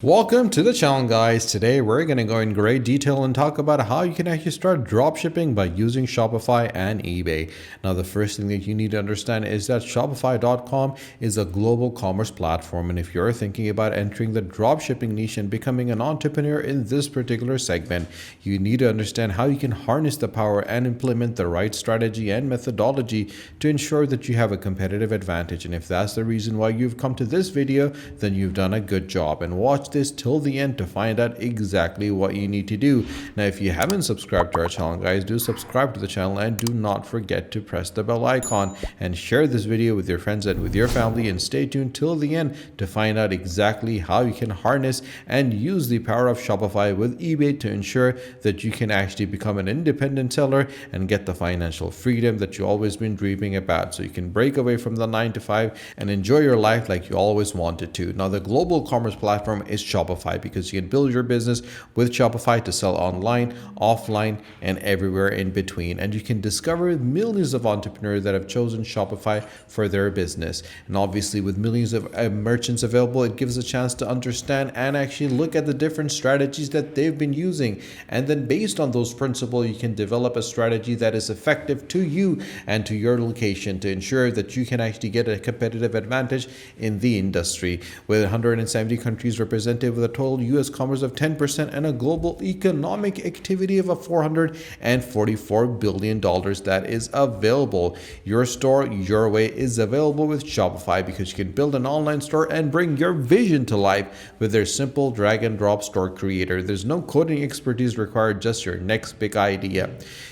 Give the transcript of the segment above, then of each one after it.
Welcome to the channel, guys. Today we're going to go in great detail and talk about how you can actually start dropshipping by using Shopify and eBay. Now, the first thing that you need to understand is that Shopify.com is a global commerce platform, and if you're thinking about entering the dropshipping niche and becoming an entrepreneur in this particular segment, you need to understand how you can harness the power and implement the right strategy and methodology to ensure that you have a competitive advantage. And if that's the reason why you've come to this video, then you've done a good job. And watch this till the end to find out exactly what you need to do. Now, if you haven't subscribed to our channel, guys, do subscribe to the channel and do not forget to press the bell icon and share this video with your friends and with your family, and stay tuned till the end to find out exactly how you can harness and use the power of Shopify with eBay to ensure that you can actually become an independent seller and get the financial freedom that you've always been dreaming about, so you can break away from the 9 to 5 and enjoy your life like you always wanted to. Now, the global commerce platform is Shopify, because you can build your business with Shopify to sell online, offline, and everywhere in between. And you can discover millions of entrepreneurs that have chosen Shopify for their business. And obviously, with millions of merchants available, it gives a chance to understand and actually look at the different strategies that they've been using. And then based on those principles, you can develop a strategy that is effective to you and to your location to ensure that you can actually get a competitive advantage in the industry. With 170 countries represented, with a total US commerce of 10% and a global economic activity of a $444 billion that is available. Your store, your way is available with Shopify, because you can build an online store and bring your vision to life with their simple drag and drop store creator. There's no coding expertise required, just your next big idea.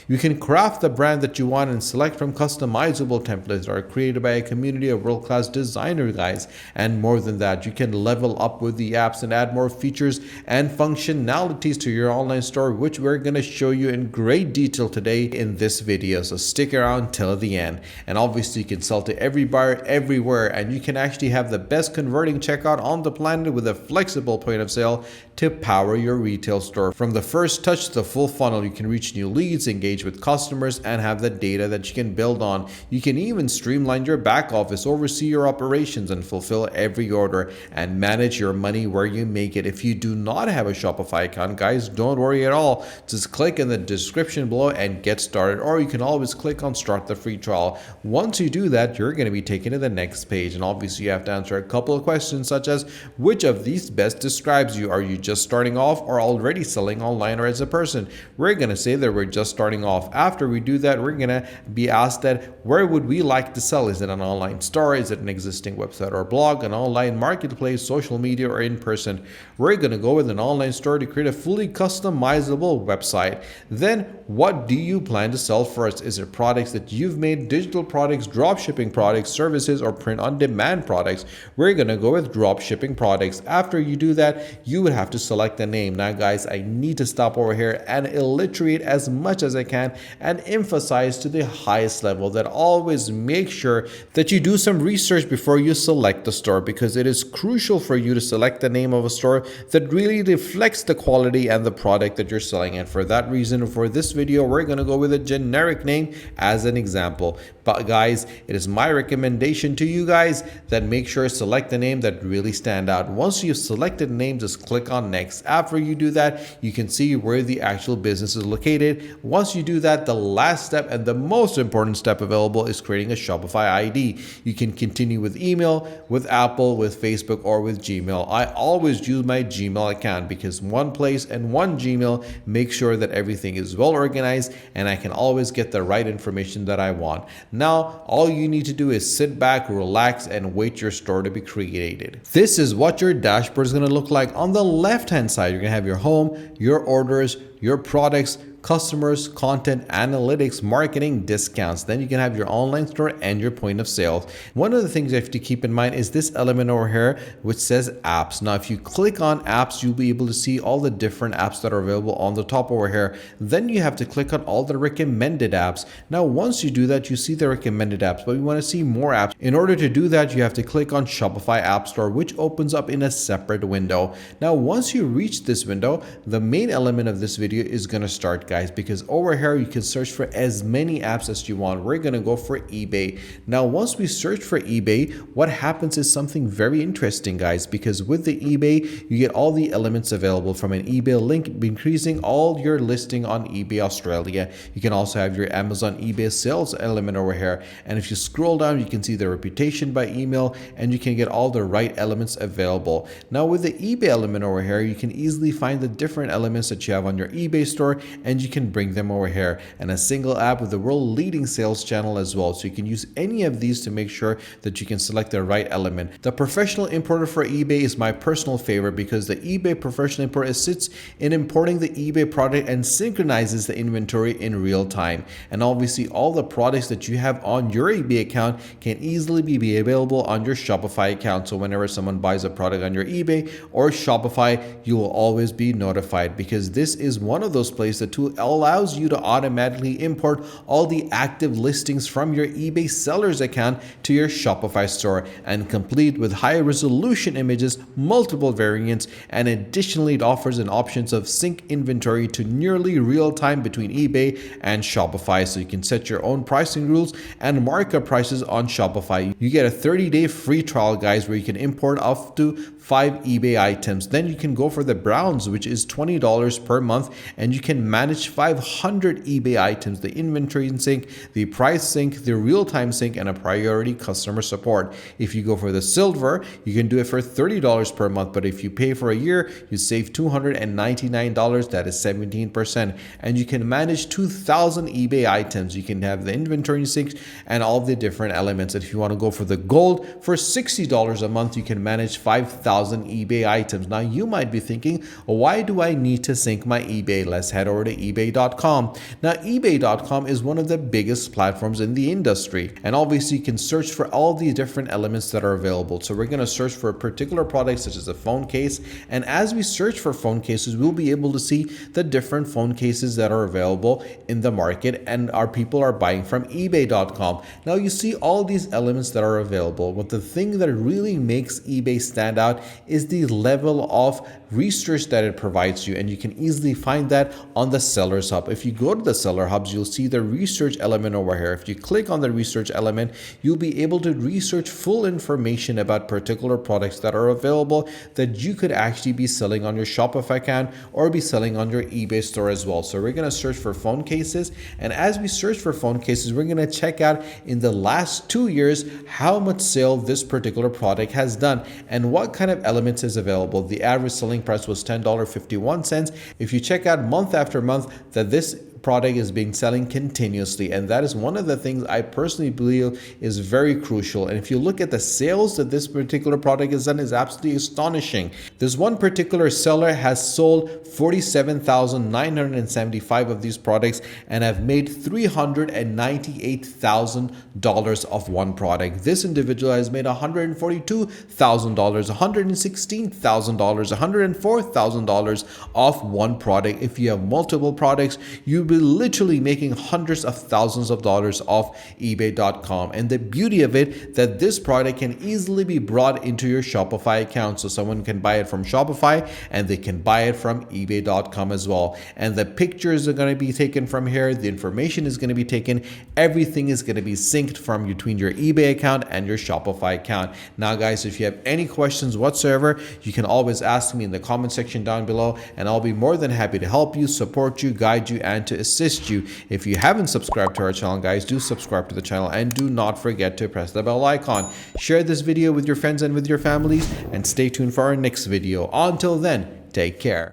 You can craft the brand that you want and select from customizable templates that are created by a community of world-class designer guys. And more than that, you can level up with the apps and add more features and functionalities to your online store, which we're going to show you in great detail today in this video. So stick around till the end. And obviously, you can sell to every buyer everywhere, and you can actually have the best converting checkout on the planet with a flexible point of sale to power your retail store. From the first touch to the full funnel, you can reach new leads, engage with customers, and have the data that you can build on. You can even streamline your back office, oversee your operations, and fulfill every order and manage your money where you make it. If you do not have a Shopify account, guys, don't worry at all. Just click in the description below and get started, or you can always click on start the free trial. Once you do that, you're going to be taken to the next page, and obviously you have to answer a couple of questions such as, which of these best describes you? Are you just starting off or already selling online or as a person? We're going to say that we're just starting off. After we do that, we're going to be asked that where would we like to sell? Is it an online store? Is it an existing website or blog, an online marketplace, social media, or in person? We're going to go with an online store to create a fully customizable website. Then what do you plan to sell first? Is it products that you've made, digital products, drop shipping products, services, or print on demand products? We're going to go with drop shipping products. After you do that, you would have to select a name. Now, guys, I need to stop over here and alliterate as much as I can and emphasize to the highest level that always make sure that you do some research before you select the store, because it is crucial for you to select the name of a store that really reflects the quality and the product that you're selling. And for that reason, for this video, we're going to go with a generic name as an example. But guys, it is my recommendation to you guys that make sure to select the name that really stand out. Once you've selected the name, just click on next. After you do that, you can see where the actual business is located. Once you do that, the last step and the most important step available is creating a Shopify ID. You can continue with email, with Apple, with Facebook, or with Gmail. I always use my Gmail account, because one place and one Gmail makes sure that everything is well organized and I can always get the right information that I want. Now, all you need to do is sit back, relax, and wait your store to be created. This is what your dashboard is going to look like. On the left-hand side, you're going to have your home, your orders, your products, customers, content, analytics, marketing, discounts. Then you can have your online store and your point of sale. One of the things you have to keep in mind is this element over here, which says apps. Now, if you click on apps, you'll be able to see all the different apps that are available on the top over here. Then you have to click on all the recommended apps. Now, once you do that, you see the recommended apps, but we want to see more apps. In order to do that, you have to click on Shopify App Store, which opens up in a separate window. Now, once you reach this window, the main element of this video is going to start, guys. guys, because over here you can search for as many apps as you want. We're going to go for eBay. Now, once we search for eBay, what happens is something very interesting, guys, because with the eBay, you get all the elements available from an eBay link, increasing all your listing on eBay Australia. You can also have your Amazon eBay sales element over here. And if you scroll down, you can see the reputation by email, and you can get all the right elements available. Now, with the eBay element over here, you can easily find the different elements that you have on your eBay store, and you can bring them over here. And a single app with the world leading sales channel as well. So you can use any of these to make sure that you can select the right element. The professional importer for eBay is my personal favorite because the eBay professional importer assists in importing the eBay product and synchronizes the inventory in real time. And obviously all the products that you have on your eBay account can easily be available on your Shopify account. So whenever someone buys a product on your eBay or Shopify, you will always be notified, because this is one of those places that allows you to automatically import all the active listings from your eBay sellers account to your Shopify store, and complete with high resolution images, multiple variants, and additionally it offers an options of sync inventory to nearly real time between eBay and Shopify, so you can set your own pricing rules and markup prices on Shopify. You get a 30-day free trial, guys, where you can import up to 5 eBay items. Then you can go for the browns, which is $20 per month, and you can manage 500 eBay items, the inventory sync, the price sync, the real-time sync, and a priority customer support. If you go for the silver, you can do it for $30 per month, but if you pay for a year, you save $299, that is 17%, and you can manage 2,000 eBay items. You can have the inventory sync and all the different elements. And if you want to go for the gold, for $60 a month, you can manage 5,000 eBay items. Now you might be thinking, why do I need to sync my eBay? Let's head over to ebay.com. Now ebay.com is one of the biggest platforms in the industry, and obviously you can search for all the different elements that are available. So we're going to search for a particular product such as a phone case, and as we search for phone cases, we'll be able to see the different phone cases that are available in the market and our people are buying from ebay.com. Now you see all these elements that are available, but the thing that really makes eBay stand out is the level of research that it provides you, and you can easily find that on the Sellers Hub. If you go to the Seller Hubs, you'll see the research element over here. If you click on the research element, you'll be able to research full information about particular products that are available that you could actually be selling on your Shopify account or be selling on your eBay store as well. So we're going to search for phone cases, and as we search for phone cases, we're going to check out in the last 2 years how much sale this particular product has done and what kind of elements is available. The average selling price was $10.51. If you check out month after month, that this product is being selling continuously, and that is one of the things I personally believe is very crucial. And if you look at the sales that this particular product has done, is absolutely astonishing. This one particular seller has sold 47,975 of these products and have made $398,000 of one product. This individual has made $142,000, $116,000, $104,000 off one product. If you have multiple products, you'll be literally making hundreds of thousands of dollars off ebay.com. And the beauty of it, that this product can easily be brought into your Shopify account, so someone can buy it from Shopify and they can buy it from ebay.com as well. And the pictures are going to be taken from here, the information is going to be taken, everything is going to be synced from between your eBay account and your Shopify account. Now guys, if you have any questions whatsoever, you can always ask me in the comment section down below, and I'll be more than happy to help you, support you, guide you, and to assist you. If you haven't subscribed to our channel, guys, do subscribe to the channel, and do not forget to press the bell icon. Share this video with your friends and with your families, and stay tuned for our next video. Until then, take care.